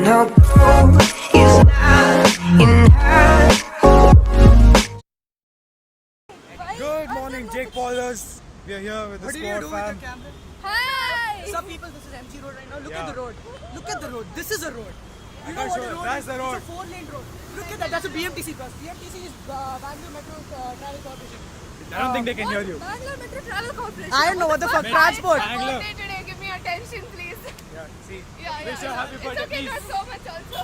no gold is not enough. Good morning, Jake Paulers. We are here with the squad fam. Hi! Some people, this is MG Road right now. Look Yeah. at the road. Look at the road. This is a road. You know can't what show a it. road That's is? the road. It's a 4-lane road. Look at that. That's a BMTC bus. BMTC is Bangalore Metro Travel Corporation. I don't think they can hear you. Bangalore Metro Travel Corporation. I don't know what the fuck. Transport. Bangalore. Birthday today, give me attention, please. Yeah, see. Yeah, Wish you a happy It's birthday, okay, please. not so much also.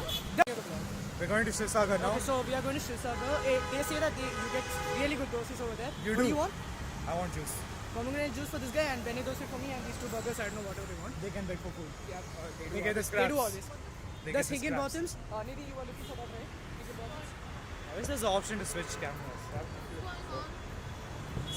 We're going to Shivsagar now. Okay, so we are going to Shivsagar. They say that you get really good doses over there. You What do. you want? I want juice. Pomegranate juice for this guy and Benny dosa for me and these two burgers. I don't know whatever they want. They can beg for food. Yeah, They get the They do scraps. always. They Does get the Higgin scraps. Bottoms? Nidhi, you were looking for that, right? Higginbottoms? I wish there's the option to switch cameras.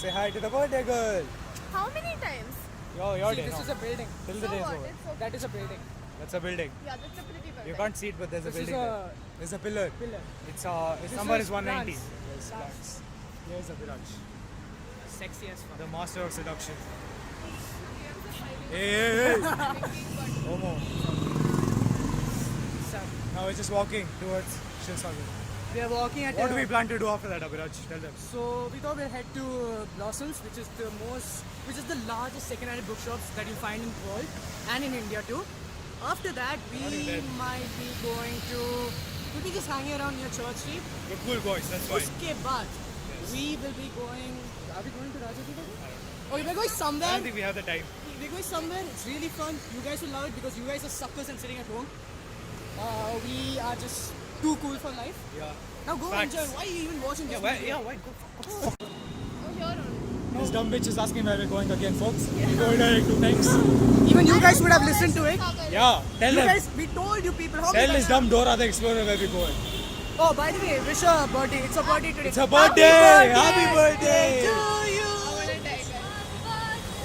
Say hi to the birthday girl. How many times? Your See, day this now. is a building. Till the So day is what? over. It's okay. That is a building. That's a building. Yeah, that's a pretty building. You can't see it, but there's a This is building a there. There's a pillar. pillar. Its This number is is 190. France. Yes, France. Here's a Viraj. Sexy as fuck. The master of seduction. Hey! Homo. So, Now we're just walking towards Shivsagar. we are walking at What do we plan to do after that, Abhiraj? Tell them. So we thought we'll head to Blossoms, which is the largest second-hand bookshops that you find in the world and in India too. After that, we might be going to. We'll be just hanging around near Church Street. We're cool boys, that's fine. Uske baad, we will be going. Are we going to Rajagiri? Okay, we're going I somewhere. don't think we have the time. We're going somewhere. It's really fun. You guys will love it because you guys are suckers and sitting at home. We are just too cool for life. Yeah. Now go Facts. enjoy. Why are you even watching this? Yeah, video? why? Go. Oh, here on. This dumb bitch is asking where we're going again, folks. We told her 2 times. Even you guys would have listened to it. Yeah, tell You them. guys, we told you people. How Tell many this times- dumb Dora the Explorer where we're going. Oh, by the way, wish her a birthday. It's a birthday today. It's her birthday! Happy birthday! to you. I want to die, guys.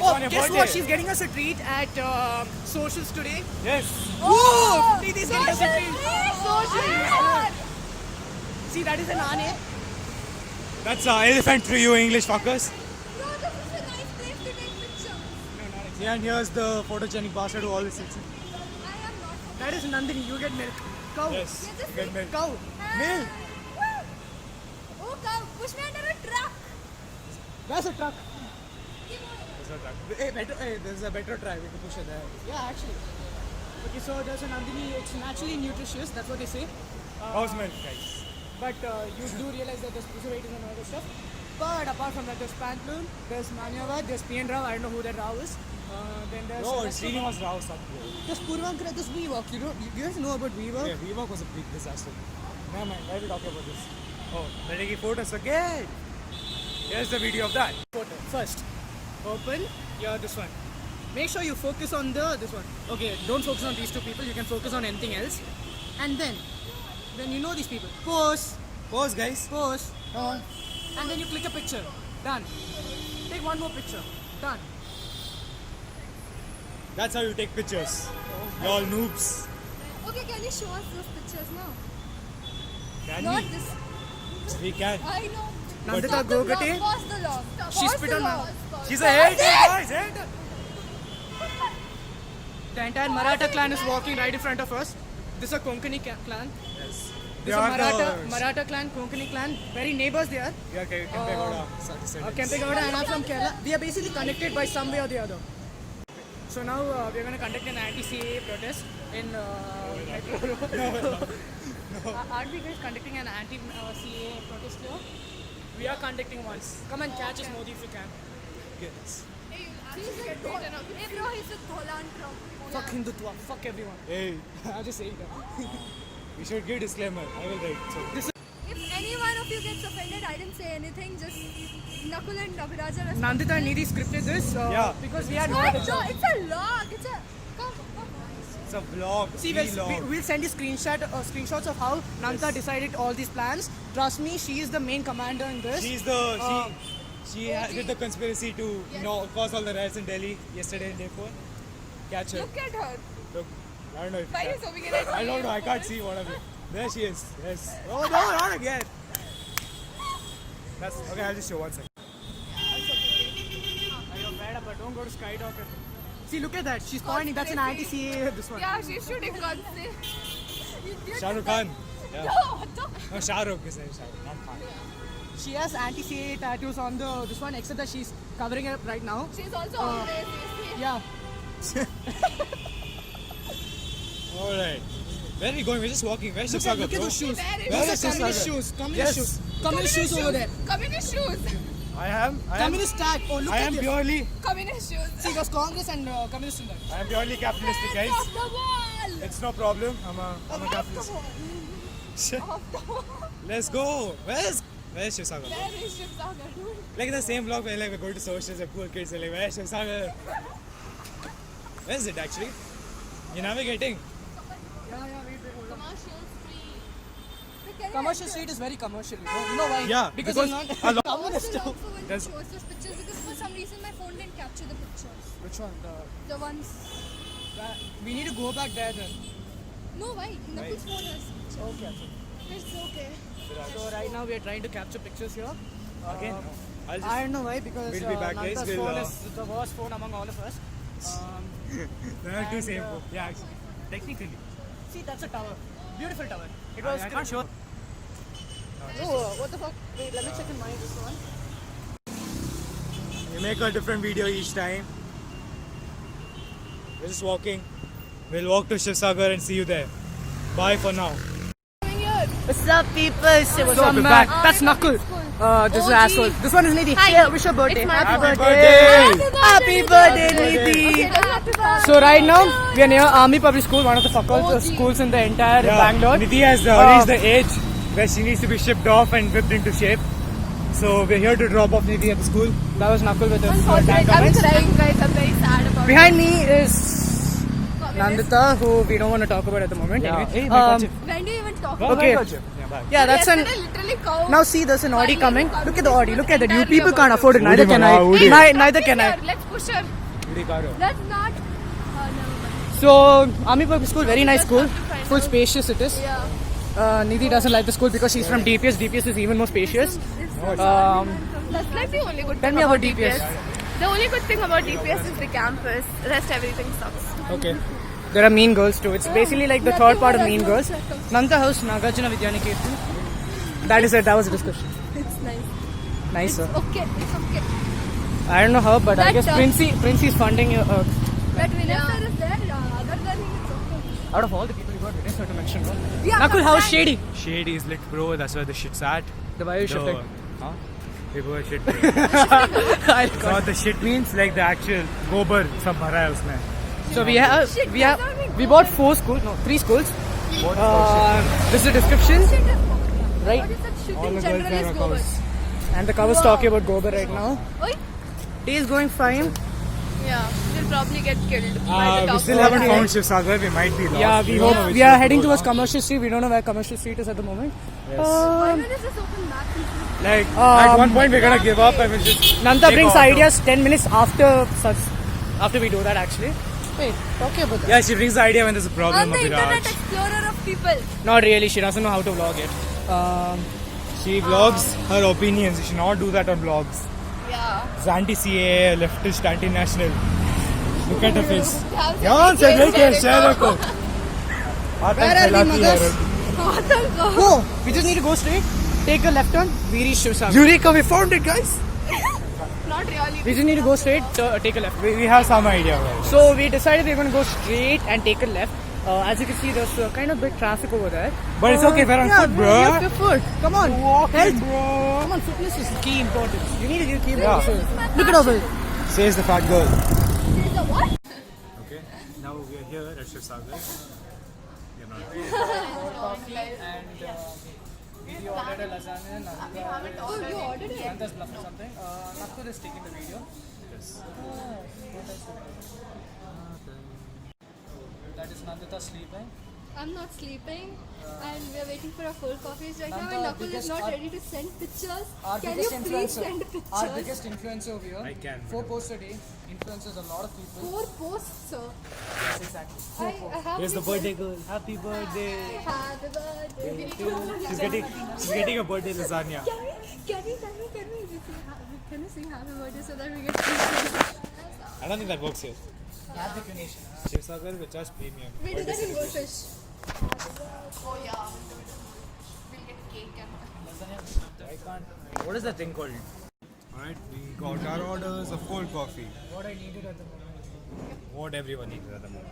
Oh, on your guess birthday. what? She's getting us a treat at socials today. Yes. Oh, Preeti's getting us a treat. Social. See, that is an ane. That's elephant for you English fuckers. Bro, this is a nice place to take pictures. Yeah, and here's the photogenic bastard who always sits in. I am not. That is Nandini. You get milk. Cow. Yes. Yeah, just You get milk. Cow. Milk. Oh, cow, push me under a truck. That's a truck. Hey, there's a better try. We can push it there. Yeah, actually. Okay, so there's a Nandini. It's naturally nutritious. That's what they say. How's milk, guys? But you do realize that there's preservatives and other stuff. But apart from that, there's Pantaloon, there's Manyavad, there's PN Rao. I don't know who that Rao is. Then there's. No, it's Srinivas Rao something. There's Purvankar, there's WeWork. You guys know about WeWork? Yeah, VWalk was a big disaster. Never mind, why are we talking about this? Oh, they're taking photos again. Here's the video of that. Photo. First, open this one. Make sure you focus on this one. Okay, don't focus on these two people. You can focus on anything else. And then you know these people. Pose, Pause, guys. pose, Come on. and then you click a picture. Done. Take one more picture. Done. That's how you take pictures. Y'all noobs. Okay, can you show us those pictures now? Can Not we? this. We can. I know. Nandita Stop the vlog, Gogate. pause the vlog. She Pause spit the on my- vlog, pause. She's a hater, guys. Hater. The entire Maratha clan is walking right in front of us. This is a Konkani clan. Yes. This is a Maratha clan, Konkani clan. Very neighbors they are. Yeah, Kempegowda. Kempegowda and I'm from Kerala. We are basically connected by some way or the other. So now we are going to conduct an anti-CAA protest in Metro Road. Aren't we guys conducting an anti-CAA protest here? We are conducting one. Come and catch us, Modi, if you can. Yes. He's like, hey bro, he's a Donald Trump. Fuck Hindutva. Fuck everyone. Hey, I'm just saying that. we should give disclaimer. I will write. So. If any one of you gets offended, I didn't say anything. Just Nakul and Abhiraja. Nandita and Nidhi scripted this Yeah. because we had no What? other No, choice. it's a log. It's a. Come. It's a vlog. See, vlog. we'll send you screenshots of how Nandita decided all these plans. Trust me, she is the main commander in this. She's the she OG. did the conspiracy to cause all the riots in Delhi yesterday and day before. Catch her. Look at her. Look. I don't know if Why you are you can. so big at I don't know. I can't see what of it. There she is. Yes. Oh no, not again. That's okay. I'll just show one second. You're bad, but don't go to Skydoctor. See, look at that. She's pointing. That's an anti-CA. This one. Yeah, she's shooting guns. Shah Rukh Khan. Yeah. No, what the? No, Shah Rukh is Shah Rukh, not Khan. She has anti-CAA tattoos on this one, except that she's covering it up right now. She's also always. Yeah. Alright. Where are we going? We're just walking. Where's Shiv Sagar, Look at bro? those shoes. Where Where Those is are Shiv communist Sagar? shoes. Communist Yes. shoes. Communist shoes over there. Communist shoes. I am Communist tag. Oh, look I at am this. purely Communist shoes. See, there's Congress and communist in there. I am purely capitalistic, guys. Off the wall. It's no problem. I'm a capitalist. Off the wall. Let's go. Where's Shiv Sagar? Where is Shiv Sagar? Like the same vlog where like we're going to socials and poor kids are like, where's Shiv Sagar? Where is it actually? You're navigating. Yeah, wait, hold on. Commercial street. Commercial street is very commercial. You know why? Yeah, Because because it's a not lot- communist. Also when it There's- shows those pictures because for some reason my phone didn't capture the pictures. Which one? The ones. We need to go back there then. No, why? Nakul's phone has pictures. Okay. It's okay. So right now we are trying to capture pictures here. Again, I'll just. I don't know why because We'll be back, guys. Nandita's We'll, phone is the worst phone among all of us. There are two and, same. Yeah, actually. Technically. See, that's a tower. Beautiful tower. It I was. can't show. Oh, what the fuck? Wait, let me check in my this one. We make a different video each time. We're just walking. We'll walk to Shiv Sagar and see you there. Bye for now. What's up, people? What's up, up, we're man? back. That's Nakul. This is OG. asshole. This one is Nidhi. Hi. Yeah, wish your birthday. It's my Happy birthday. Happy birthday, Nidhi. So right now we are near Army Public School, one of the fuckers OG. schools in the entire Bangalore. Nidhi has reached the age where she needs to be shipped off and whipped into shape. So we're here to drop off Nidhi at the school. That was Nakul with his I'm comments. crying, guys. I'm very sad about Behind me is Nandita, who we don't want to talk about at the moment. Yeah. Anyway, Hey, my culture. When do you even talk Okay. about Yeah, bye. yeah, that's an. Yesterday, literally cow. Now see, there's an Audi coming. Look at the Audi. Look at that. You Entirely people about can't afford it. Woody Neither can Mana, Woody. I. Neither can I. Let's push her. Woody Karo. Let's not. Never mind. So Army Public School, very nice school. Full spacious it is. Yeah. Nidhi doesn't like the school because she's from DPS. DPS is even more spacious. That's like the only good Tell thing me about DPS. The only good thing about DPS is the campus. Rest everything sucks. Okay. There are Mean Girls too. It's basically like the third part of Mean Girls. Nanta House, Nagarjuna Vidyaniketan. That is it. That was a discussion. It's nice. Nice, sir. Okay, it's okay. I don't know how, but I That, guess Princey's funding. But Vinay is there. Other than him, it's okay. Out of all the people you got, it is to mention. No? Yeah, Nakul, how's right. Shady? Shady is lit, bro. That's where the shit's at. The bio shifting. Huh? People are shit, bro. It's what the shit means, like the actual gobar sab bhara hai usme. So we Shit, bought 3 schools. This is the description, right? What is that shit All in the general girls is are gobar. cows. And the cover's talking about Gobar right now. Oi? Day is going fine. Yeah, we'll probably get killed by the We dog. still haven't found Shiv Sagar. We might be lost. Yeah, we don't know hope which we are way to heading go towards now. Commercial Street. We don't know where Commercial Street is at the moment. Yes. Why don't you just open map? Like at one point we're gonna give up and we'll just. Nanta take brings auto. ideas 10 minutes after we do that actually. Wait, talking about that. Yeah, she brings the idea when there's a problem. I'm the Abhiraj. internet explorer of people. Not really. She doesn't know how to vlog yet. She vlogs her opinions. You should not do that on vlogs. Yeah. It's anti-CAA, leftist, anti-national. Look at her face. How's यहाँ से it? लेके शहर को Where are we, mothers? Go. Go. We just need to go straight. Take a left turn. We reach Shivsagar. Eureka, we found it, guys. Not really. We just need to go straight. Take a left. We have some idea, guys. So we decided we're going to go straight and take a left. As you can see, there's kind of big traffic over there. But it's okay, we're on foot, bro. You have your foot. Come on. Walking, bro. Come on, fitness is key importance. You need to give key Yeah. importance. Look at over. Says the fat girl. There's a what? Okay, now we are here at Shiv Sagar. You're not. And we ordered a lasagna. Oh, you ordered it? Nanda's bluff or something. Nakul is taking the video. Yes. That is Nandita sleeping. I'm not sleeping and we're waiting for our cold coffees right now Nanda, and Nakul is biggest- not our- ready to send pictures. Our Can you biggest please influencer. send Our pictures? biggest influencer over here. I can. 4 posts a day. Influences a lot of people. 4 posts, sir. Yes, exactly. I have Here's the to birthday girl. Happy birthday. Happy birthday. She's getting a birthday lasagna. Can we sing happy birthday so that we get pictures? I don't think that works here. Shiv Sagar will charge premium. We do that in Goldfish. Oh yeah, we'll get cake and What is the thing called? Alright, we got our orders of cold coffee. What I needed at the moment. What everyone needed at the moment.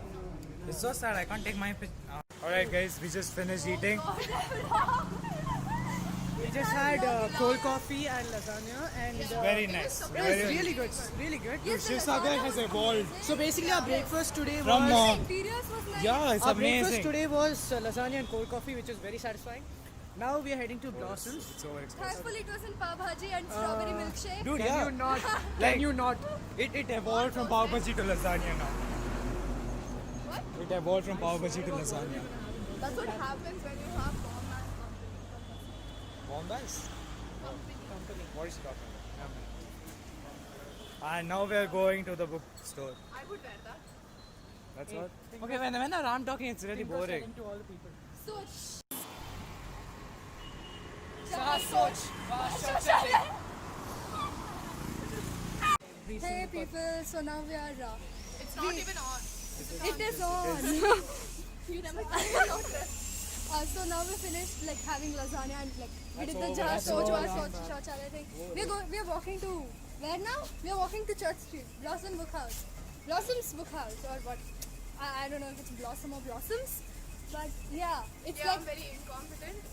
It's so sad, I can't take my picture. Alright guys, we just finished eating. We just had cold coffee and lasagna and Very nice. it's Very really good. Really good. Shivsagar has evolved So basically our breakfast today from was Interiors was nice. yeah, it's our breakfast amazing. today was lasagna and cold coffee, which is very satisfying. Now we are heading to Blossoms. It's so expensive. Thankfully it was in pav bhaji and strawberry milkshake. Dude, Can yeah. you not? Like- Can you not? It evolved from pav bhaji to lasagna now. What? It evolved from pav bhaji to lasagna. That's what happens when you have Bombas? What is she talking about? And now we are going to the bookstore. I would wear that. That's what? Okay, whenever I'm talking, it's really boring. To all the people. Soch. Hey people, so now we are. It's not even on. It is on. You never so now we finished like having lasagna and like we did the shauchalaya thing. We are walking to where now? We are walking to Church Street, Blossom Book House, Blossom's Book House or what? I don't know if it's Blossom or Blossoms, but yeah, it's like very incompetent.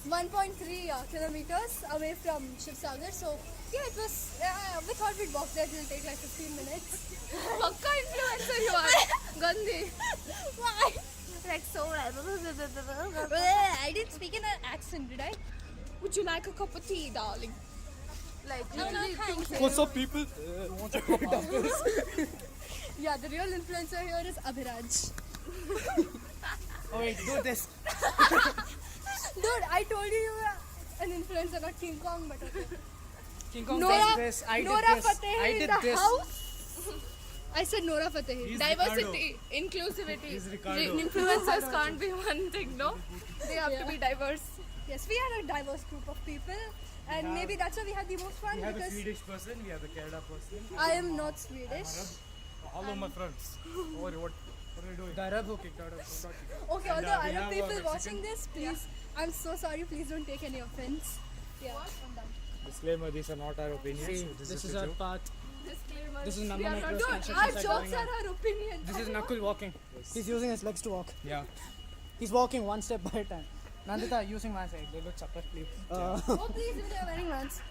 1.3 kilometers away from Shivsagar. So yeah, it was. We thought we'd walk there. It will take like 15 minutes. Pakka influencer you are. Gandhi. Why? Like so. I didn't speak in an accent, did I? Would you like a cup of tea, darling? Like No, thanks. What's up, people? Yeah, the real influencer here is Abhiraj. Oh wait, do this. Dude, I told you were an influencer, not King Kong, but okay. King Kong Nora, does this. I Nora did this. Fateh I in did the this. house. I said Nora Fateh. diversity, inclusivity. He's Ricardo. Influencers can't be one thing, no? They have to be diverse. Yes, we are a diverse group of people, and maybe that's why we had the most fun We have a because Swedish person, we have a Kerala person. I am not Swedish. All of my friends. What are you doing? The Arab who kicked out of Okay, And, although we Arab have a people Mexican- watching this, please, I'm so sorry. Please don't take any offense. Yeah, I'm done. Disclaimer, these are not our opinions. See, This this is is the our joke. path. Disclaimer. This is We Nanda are not Metros Dude, construction our site jokes going are on. our opinions. This is Nakul walking. He's using his legs to walk. Yeah. He's walking one step by a time. Nandita using my side. They look supper, please. Oh, please, even they're wearing Vans.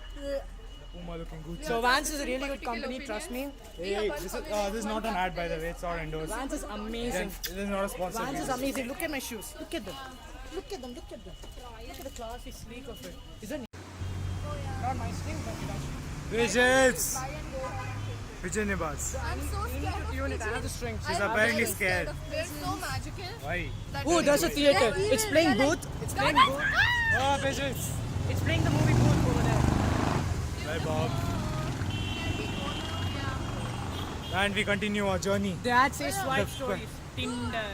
Puma looking good. So Vans is a really good company, trust me. Hey, this is not an ad by the way, it's not endorsed. Vans is amazing. This is not a sponsor. Vans is amazing. Look at my shoes. Look at them. Look at them. Look at them. Look at the classy sleek of it. Isn't it? Not my string, but that's Patience! Vijay Nibas. I'm so you need scared to of tune it. I have pigeons. the strings. She's I'm apparently very scared. of They're pigeons. so magical. Why? That Oh, there's a theater. They're It's evil. playing They're like- Booth. It's playing Booth. Oh, patience! It's playing the movie Booth over there. Bye, Bob. And we continue our journey. The ad says swipe The- stories. Tinder.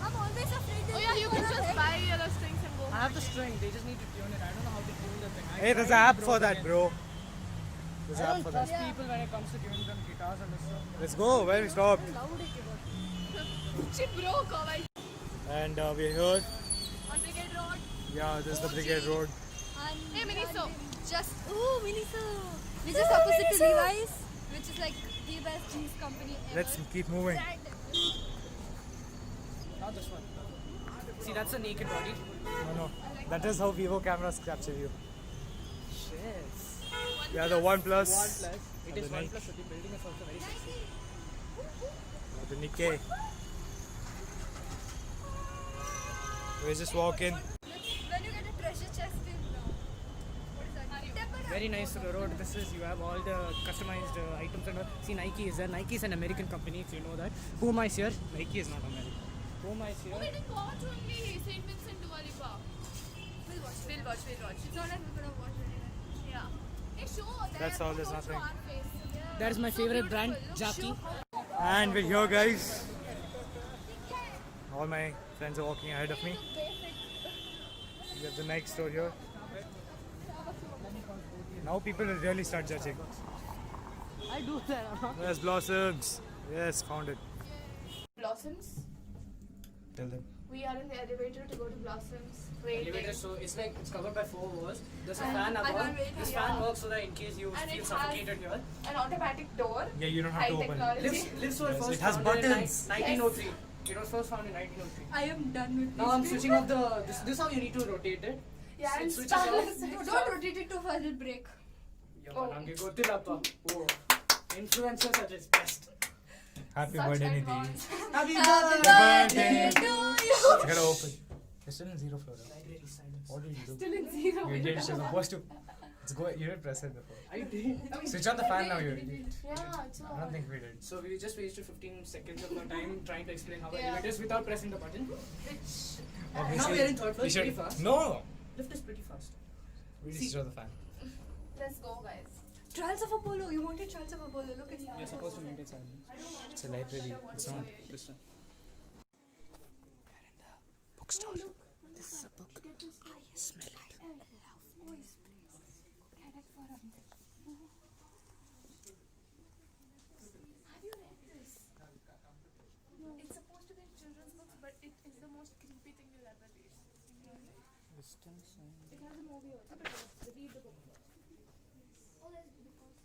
I'm always afraid to Oh yeah, you can go just ahead. buy yellow strings and go. I have the string. They just need to tune it. I don't know how to tune the thing. Hey, there's an app for that, bro. There's an I app don't for trust that. people when it comes to tuning them guitars and stuff. Let's go, where we stopped. Shit, bro, kawaii. And we're here. On Brigade Road. Yeah, this is the Brigade Road. Hey, Miniso. Just Miniso. We're just opposite to Levi's, which is like the best jeans company ever. Let's keep moving. Not this one. See, that's a naked body. No. That is how Vivo cameras capture you. Shit. We are the OnePlus. OnePlus. It is the Nike. OnePlus, but the building is also very sexy. The Nikkei. We're just walking. When you get a treasure chest in what is that? Temple Very nice to the road. This is, you have all the customized items and all. See, Nike is there. Nike is an American company, if you know that. Puma is here. Nike is not American. Puma is here. We didn't watch only St. Vincent Dua Lipa. We'll watch. We'll watch. It's not like we're gonna watch it anyway. Yeah. Hey, show. That's all, there's nothing. That is my favorite brand, Jackie. And we're here, guys. All my friends are walking ahead of me. We have the Nike store here. Now people will really start judging. I do that. Yes, Blossoms. Yes, found it. Blossoms. Tell them. We are in the elevator to go to Blossoms. Waiting. Elevator, so it's like it's covered by 4 walls. There's a And fan I'm above. waiting, This yeah. fan works so that in case you And feel it suffocated here. An automatic door. Yeah, you don't have High to open it. technology. Lifts were Yes, first it has founded in buttons. 1903. It was first found in 1903. I am done with Now I'm this. switching off the. This is how you need to rotate it. Yeah, It and switches off. Don't rotate it too far, it'll break. Yeah, nange gottillappa. Oh, influencers are just best. Happy Such birthday, Nidhi. advance. Happy birthday to you. You gotta open. You're still in zero floor. Right? Library silence. What did you do? Still in zero. You did. You're supposed to. Let's go. You didn't press it before. I did. Switch on the fan now. You. Yeah, it's I don't think we did. So we just wasted 15 seconds of our time trying to explain how Yeah. elevators without pressing the button. Which. Now we are in third floor. We should. Pretty fast. No. Lift is pretty fast. We See. just switch on the fan. Let's go, guys. Trials of Apollo. You wanted Trials of Apollo. Look at You're supposed to maintain silence. It's a library. It's not. This one. Bookstore. This is a book. Smell it. Voice, please. Get it for him. Have you read this? No. It's supposed to be a children's book, but it is the most creepy thing you'll ever read. It has a movie also, but read the book first. Oh, let's do the first.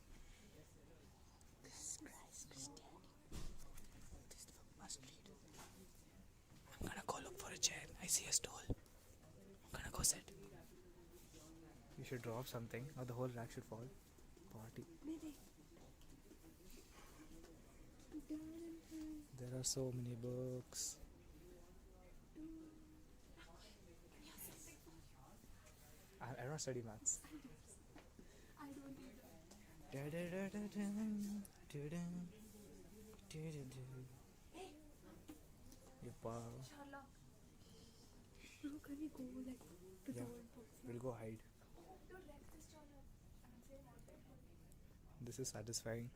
I'm gonna go look for a chair. I see a stool. I'm gonna go sit. You should drop something, or the whole rack should fall. Party. There are so many books. I don't study maths. I don't Sherlock. Can we go like to the Yeah. old box? We'll go hide. Dude, read this Sherlock. I'm saying all that. This is satisfying.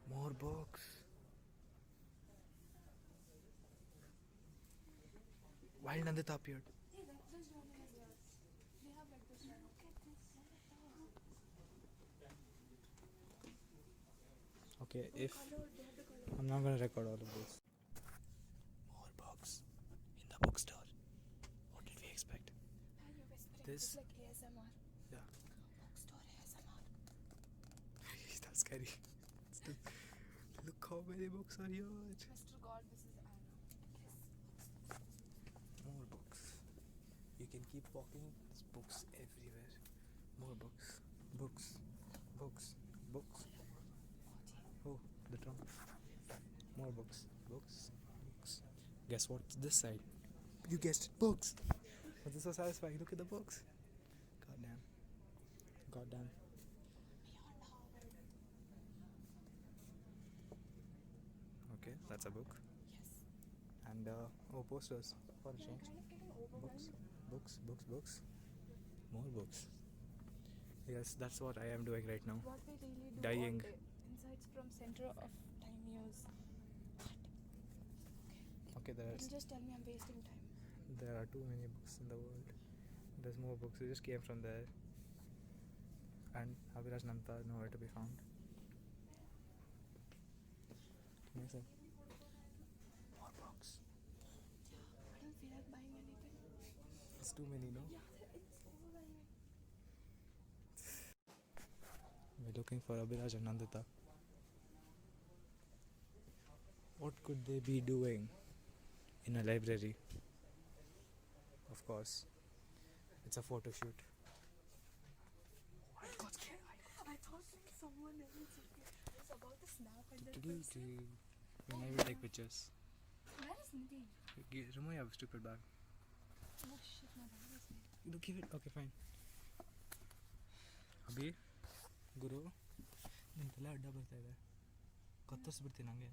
More books. Wild Nandita appeared. Hey, read this journal as well. They have read this journal. Okay, if I'm not gonna record all of this. More books in the bookstore. What did we expect? This. Like ASMR. Yeah. Bookstore ASMR. That's scary. Look how many books are here. Mr. God, this is Anna. More books. You can keep walking. There's books everywhere. More books. Books. Books. Books. Oh, the drum. More books. Books. Books. Guess what's this side? You guessed it. Books. But this is so satisfying. Look at the books. Goddamn. Goddamn. Okay, that's a book. And posters for a change. Books, books, books, books. More books. Yes, that's what I am doing right now. What we really do Dying. all day. Insights from Center of Time Use. Okay, It'll just tell me I'm wasting time. there are too many books in the world. There's more books. We just came from there. And Abhiraj Namta nowhere to be found. Yes, sir. More books. I don't feel like buying anything. It's too many, no? We're looking for Abhiraj and Nandita. What could they be doing in a library? Of course, it's a photo shoot. I thought like someone else was about to snap and then When I will take pictures. where is Nidhi? Remove your stupid bag. Oh shit, my bag is there. You give it. Okay, fine. Abhi, Guru, ನಿನ್ನ ತಲೆ ಅಡ್ಡ ಬರ್ತಾ ಇದೆ ಕತ್ತರಿಸ್ಬಿಡ್ತೀನಿ ಹಂಗೆ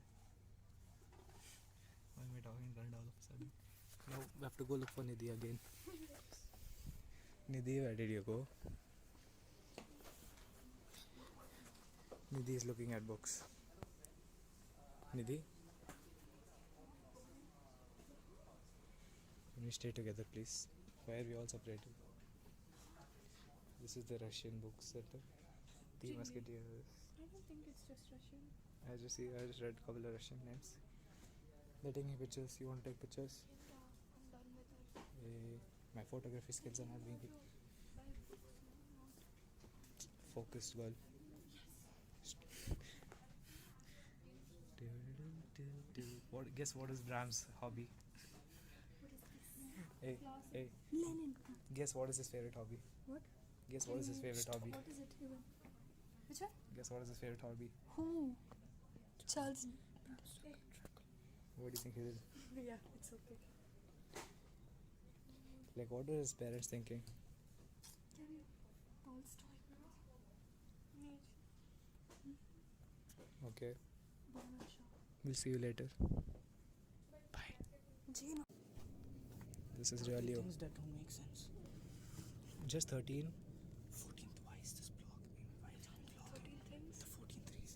Why am I talking around all of a sudden? Now we have to go look for Nidhi again. Nidhi, where did you go? Nidhi is looking at books. Nidhi? Can we stay together, please? Why are we all separated? This is the Russian book center. Three Musketeers. I don't think it's just Russian. I just read a couple of Russian names. They're taking pictures. You want to take pictures? Yeah, I'm done with it. My photography skills are not being focused well. What? Guess what is Bram's hobby? Hey, hey. Lenin. Guess what is his favorite hobby? What? Guess what is his favorite hobby? What is it even? Which one? Guess what is his favorite hobby? Who? Charles. What do you think he did? Yeah, it's okay. Like, what were his parents thinking? Tolstoy. Okay, Bernard Shaw. we'll see you later. Bye. Jane. This is really Things that don't make sense. just 13. 14th. Why is this block? Why is it block? 13 things. The 14 threes.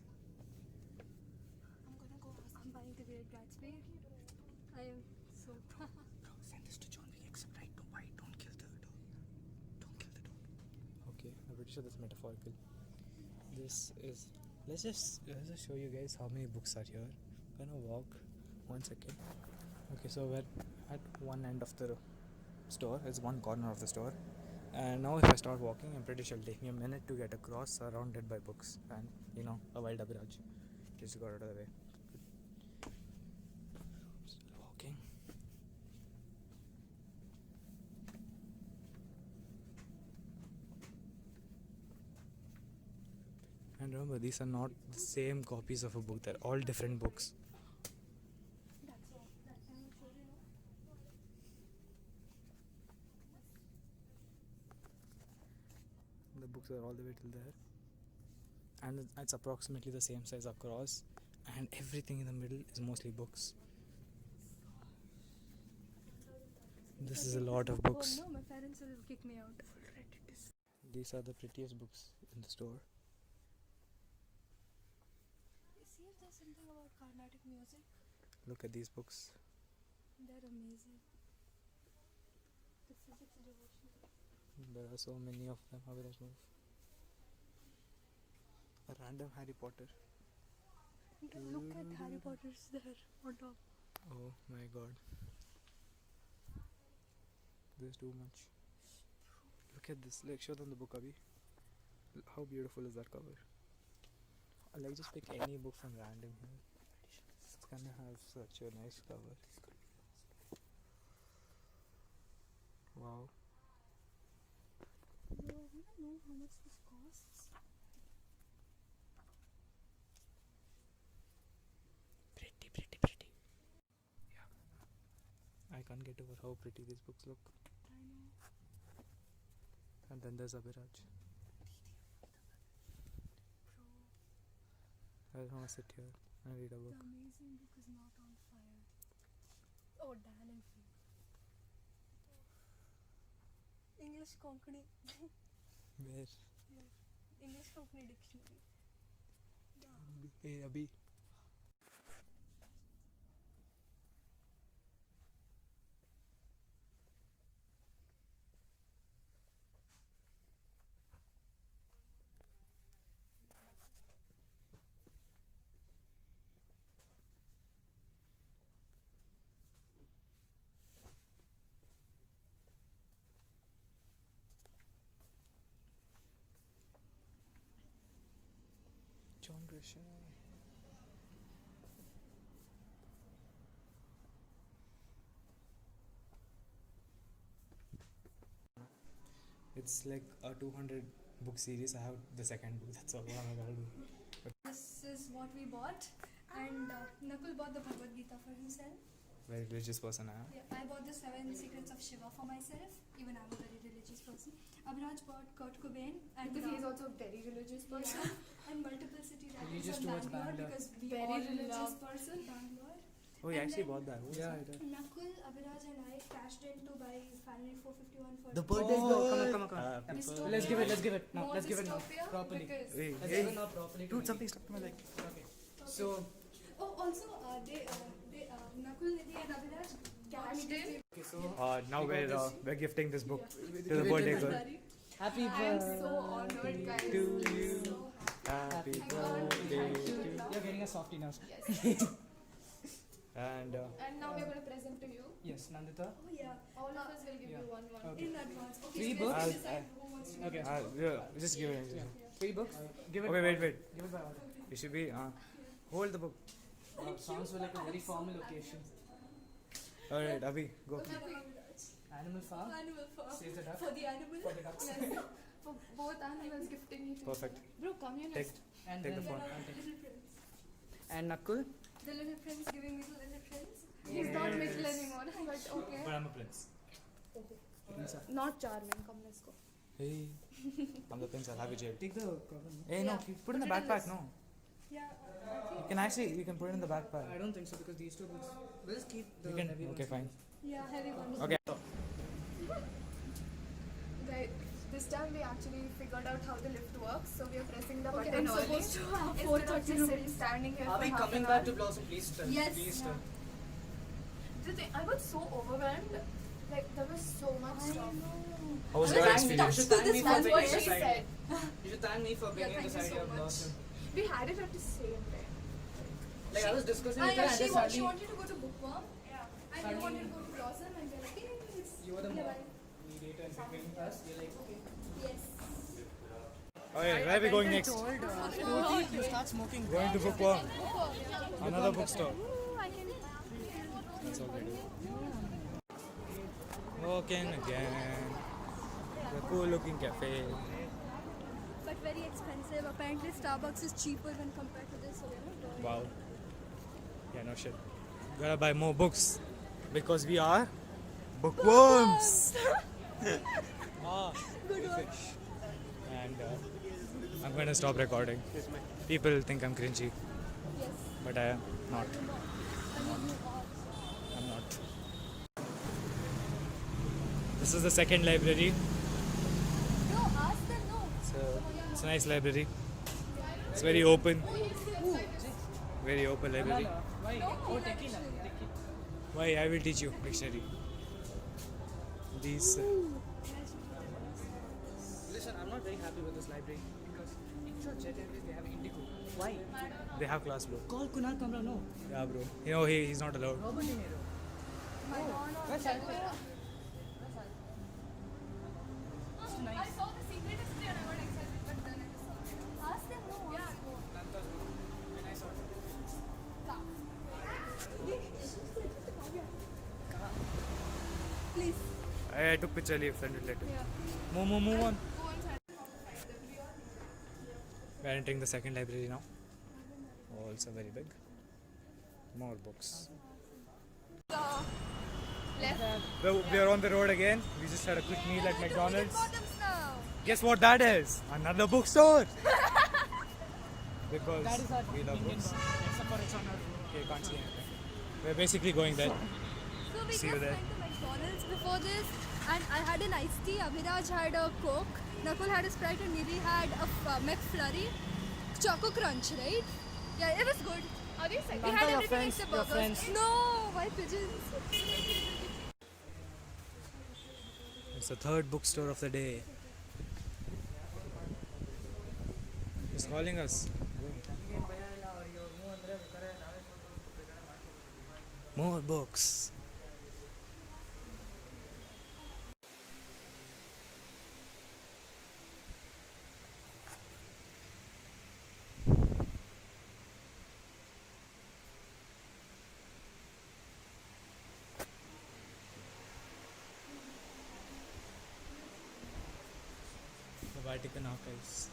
I'm gonna go ask. I'm buying the Great Gatsby. I am so Bro, send this to John Wick. Except right, no, why? Don't kill the dog. Don't kill the dog. Okay, I'm pretty sure that's metaphorical. This is. Let's just show you guys how many books are here. Gonna walk. 1 second. Okay, so we're at one end of the store. It's one corner of the store. And now if I start walking, I'm pretty sure it'll take me a minute to get across, surrounded by books and, a wild Abhiraj. Just got out of the way. Still walking. And remember, these are not the same copies of a book. They're all different books. that's all. That time I showed you. The books are all the way till there. And it's approximately the same size across. And everything in the middle is mostly books. This is a lot of books. Oh no, my parents will kick me out. These are the prettiest books in the store. See if there's something about Carnatic music. Look at these books. They're amazing. The physics devotion. There are so many of them. Abhiraj, move. A random Harry Potter. Look at Harry Potter's there on top. Oh my god. This is too much. Look at this. Like, show them the book, Abhi. How beautiful is that cover? Like, just pick any book from random here. It's gonna have such a nice cover. Wow. I want to know how much this costs. Pretty. Yeah. I can't get over how pretty these books look. I know. And then there's Abhiraj. Bro, I just want to sit here and read a the book. amazing book is not on fire. Oh, Dan and Phil. English Konkani. Where? English Konkani dictionary. Hey, Abhi. John Grisham. It's like a 200 book series. I have the second book. That's all what I'm gonna do. This is what we bought. And Nakul bought the Bhagavad Gita for himself. Very religious person I am. Yeah, I bought the 7 Secrets of Shiva for myself. Even I'm a very religious person. Abhiraj bought Kurt Cobain and Because he's also a very religious person. and Multiplicity Writings Religious of towards Bangalore Bangalore. because we Very all religious love person. Bangalore. Oh, you And actually then- bought that? What's Yeah, that? I did. Nakul, Abhiraj and I cashed in to buy Fahrenheit 451 for The birthday girl. Come on. Dystopia. Let's give it now. More Let's give it now. dystopia Properly. because- Hey, Let's hey. give it now properly. Dude, something stuck to my leg. Okay. So, Oh, also, Nakul, Nidhi and Abhiraj cashed in. okay, so Now We got we're gifting this book to Give the it birthday to girl. Sorry. happy I am birthday. so honored, guys. To you. So happy. Happy I can't birthday. thank you enough. You're getting a softie now. Yes. And And now we're going to present to you. Yes, Nandita. Oh yeah. All of us will give you one. Okay. In advance. Okay. Three so let's books? decide who wants to Okay. yeah, just give it. Three books. Give it. Okay, wait. Give it by order. You should be. Hold the book. Sounds like a very formal occasion. Alright, Abhi, go. Animal farm. Animal farm. Save the duck. For the animal. For the ducks. Yes. For both animals gifting each other. Perfect. Bro, communist. Take, And take the then phone. Little prince. And Nakul. The little prince giving me the little prince. He's not middle anymore, but okay. But I'm a prince. Not charming. Come, let's go. Hey, I'm the prince. I'll have you jailed. Take the cover. Hey, no, put it in the backpack. No, Yeah. you can put it in the backpack. I don't think so because these two books. We'll just keep the You can. heavy Okay, ones. fine. Yeah, heavy ones. Okay. Right. This time we actually figured out how the lift works, so we are pressing the Okay, button I'm early. supposed to have Instead of 4:30 just standing here Are for we half coming an back hour. to Blossom? Please tell. Yes. Please Yeah. tell. The thing, I got so overwhelmed. Like there was so much stuff. How was I your was experience? You should thank me for That's bringing what this she idea. said. You should thank me for bringing thank this you idea so of much. Blossom. We had it at the same time. Like I was discussing Ah, with her yeah, and she then wanted suddenly to go to Bookworm. Yeah. And you wanted to go to Blossom and they're like, yes. you were the Yeah, mediator in between us. You're like, okay. Yes. Okay, where are we going next? You start smoking. Going to Bookworm. Another bookstore. That's all we do. Walking again. The cool looking cafe. But very expensive. Apparently Starbucks is cheaper when compared to this. So we're not going. Wow. Yeah, no shit. Gotta buy more books. Because we are bookworms. Good one. And I'm gonna stop recording. People think I'm cringy, Yes. but I am not. I mean, you are. I'm not. This is the second library. No, ask them no. It's a nice library. It's very open. Very open library. Why? Oh, tequila. Why? I will teach you dictionary. These. Listen, I'm not very happy with this library because instead of Jet Airways, they have Indigo. Why? They have class, bro. Call Kunal Kamra, no. Yeah, bro. You know he's not allowed. Robert De Niro. That's nice. It's nice. I saw the secret history and I got excited, but then I just saw it. Ask them no. Yeah. When I saw it. Please. I took picture. Leave. Send it later. Yeah. Move on. Go inside. We are entering the second library now. Also very big. More books. Left. We are on the road again. We just had a quick meal at McDonald's. Bottoms now. Guess what that is? Another bookstore. Because That is our we love Indian books. bar, except for it's on our road. Okay, you can't see anything. We're basically going there. So we See just you there. went to McDonald's before this, and I had an iced tea. Abhiraj had a Coke. Nakul had a Sprite, and Nidhi had a McFlurry. Choco Crunch, right? Yeah, it was good. Are these We Bunker had your everything friends, except your burgers. friends. No, why pigeons? It's the third bookstore of the day. He's calling us. More books. The Vatican Archives.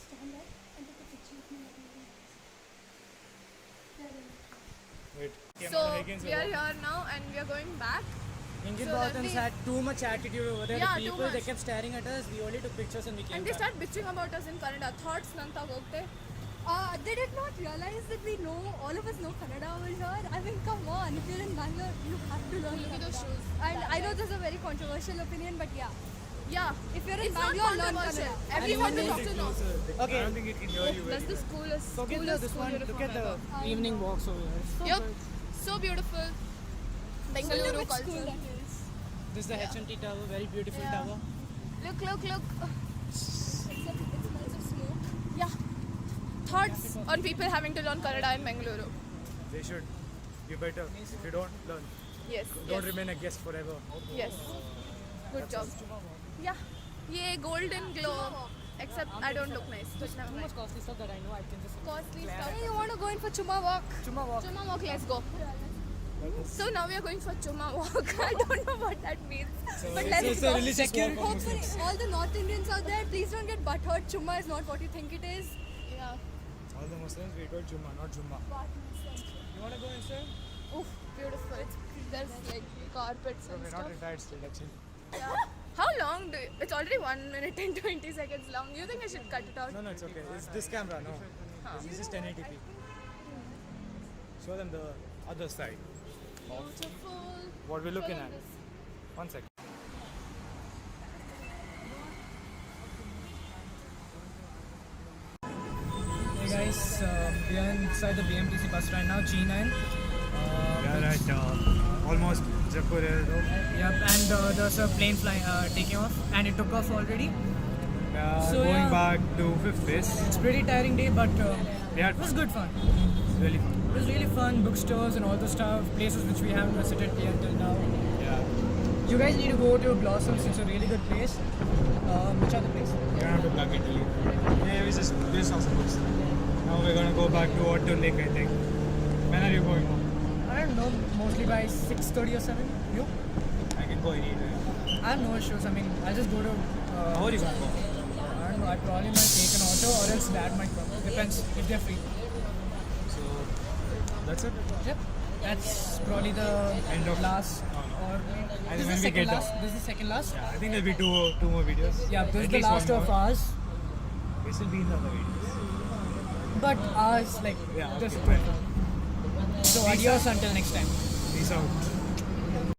Stand up and take a picture with me. Wait. So we are here now and we are going back. Indian So that Bottoms we- had too much attitude over there. Yeah, The too people, they much. kept staring at us. We only took pictures and we came And they back. start bitching about us in Kannada. Thoughts nanta hogte. They did not realize that we know, all of us know Kannada over here. I mean, come on, if you're in Bangalore, you have to learn Look at those Kannada. shoes. And I know this is a very controversial opinion, but yeah. Yeah. If you're in It's not Bangalore, learn controversial. Kannada. Everyone will have to know. Okay. I don't think it can hear you That's the coolest, Look at coolest this school one. uniform Look at the ever. evening walks over here. Yep. So beautiful. So Bengaluru which school culture. that is. This is the H&T Tower, very beautiful Yeah. tower. Look, look, look. Except it smells of smoke. Yeah. Thoughts on people having to learn Kannada in Bengaluru. They should. You better. If you don't, learn. Yes. Don't remain a guest forever. Yes. Good job. Yeah. Yay, golden glow. Except I don't look nice. But never mind. costly stuff that I know I can just Costly stuff. Hey, you want to go in for Chuma walk? Chuma walk. Chuma walk, let's go. So now we are going for Chuma walk. I don't know what that means. But let's go. Hopefully, all the North Indians out there, please don't get butthurt. Chuma is not what you think it is. Yeah. All the Muslims, we go Jumma, not Jumma. You want to go instead? Oof, beautiful. There's like carpets and We're stuff. not retired still, actually. Yeah. How long do you, it's already 1 minute and 20 seconds long. You think I should cut it out? No, it's okay. It's this camera, no. This is 1080p. Show them the other side. Beautiful. What we're looking Show at. them this. 1 second. Hey guys, we are inside the BMTC bus right now, G9. We are at almost Jaipur Airport. Yep, and there's a plane flying, taking off, and it took off already. So, Going yeah. back to fifth base. It's pretty tiring day, but We had it was good fun. It's really fun. It was really fun, bookstores and all the stuff, places which we haven't visited here till now. Yeah. You guys need to go to Blossoms, it's a really good place. Which other place? You don't have to plug it to leave. Yeah, we just saw some books. Now we're gonna go back to Otto Lake, I think. When are you going home? I don't know, mostly by 6:30 or 7. You? I can go anywhere. I have no issues. I mean, I'll just go to. How are you gonna go? I don't know. I probably might take an auto, or else Dad might come. Depends if they're free. So that's it. Yep. That's probably the End of- last. No, no. Or And this is when the we second get last. down. This is the second last. Yeah, I think there'll be two more videos. Yeah, this At is the least last one of more. ours. This will be in the other videos. But ours, like, Yeah, this okay, is so adios until next time. Peace out.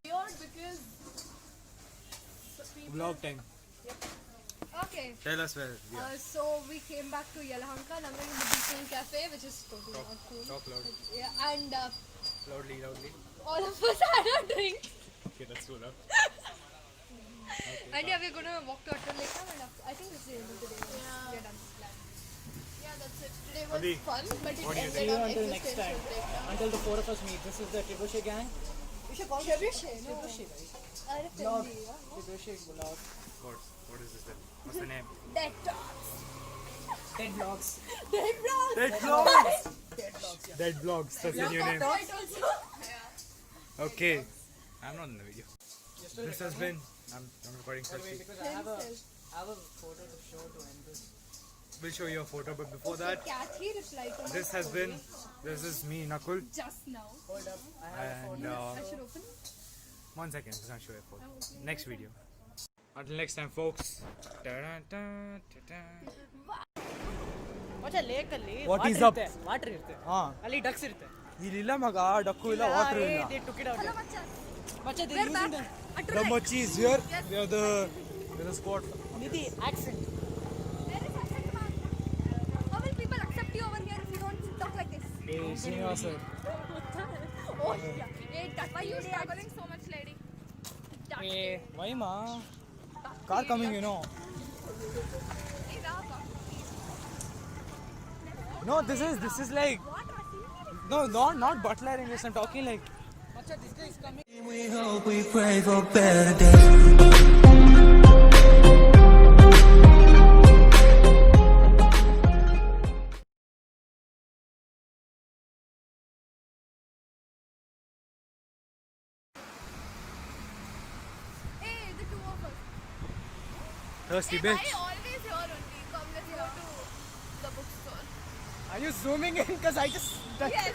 Weird because Vlog time. Okay. Tell us where we are. So we came back to Yelahanka and I'm going to the Beacon Cafe, which is totally not cool. Talk loud. Yeah, and Loudly. all of us had a drink. Okay, that's too loud. And yeah, we're going to walk to Otto Lake now and I think this is the end of the day. Yeah. We're done with plan. yeah, that's it. Today was Adi, fun, but it what do you ended think? on Until next time. existential breakdown. Until the four of us meet. This is the Tribushe gang. We should call Trebuchet, no. Tribushe, right? I'll Vlog. tell you, yeah. Tribushe vlog. What is this then? What's the name? Dead talks. Dead vlogs. Dead vlogs. Dead Vlogs! Dead vlogs, yeah. Dead Vlogs, that's the new name. Right also. Okay. I'm not in the video. This has been. I'm recording selfie. Because I have a photo to show to end this. We'll show you a photo, but before that, Cathy replied to my this has story been. This is me, Nakul, just now. Hold up. I have and I should open it. 1 second. It's gonna show you a photo. Next video. Until next time, folks. What lake ಅಲ್ಲಿ What water is up? ಇರುತ್ತೆ, water ಇರುತ್ತೆ. ಹಾ ಅಲ್ಲಿ ducks ಇರುತ್ತೆ. ಇಲ್ಲಿಲ್ಲ ಮಗ deck ಇಲ್ಲ water Hey, ಇಲ್ಲ they took it out. Hello, Macha. Macha, they're We're using back. the At The Machi is here. We are the squad. Nidhi accent. Where is accent man? How will people accept you over here if you don't talk like this? Hey, Srinivasa. Oh yeah. Hey, duck, why you Struggling so much, lady. Hey, why ma? Car coming, you know. No, this is like no, not butler English. I'm talking like. Macha, this guy is coming. We hope, we pray for better days. Hey, the two of us. Thirsty I bitch. always hear only. Come, let's go to the bookstore. Are you zooming in? Because I just. Yes.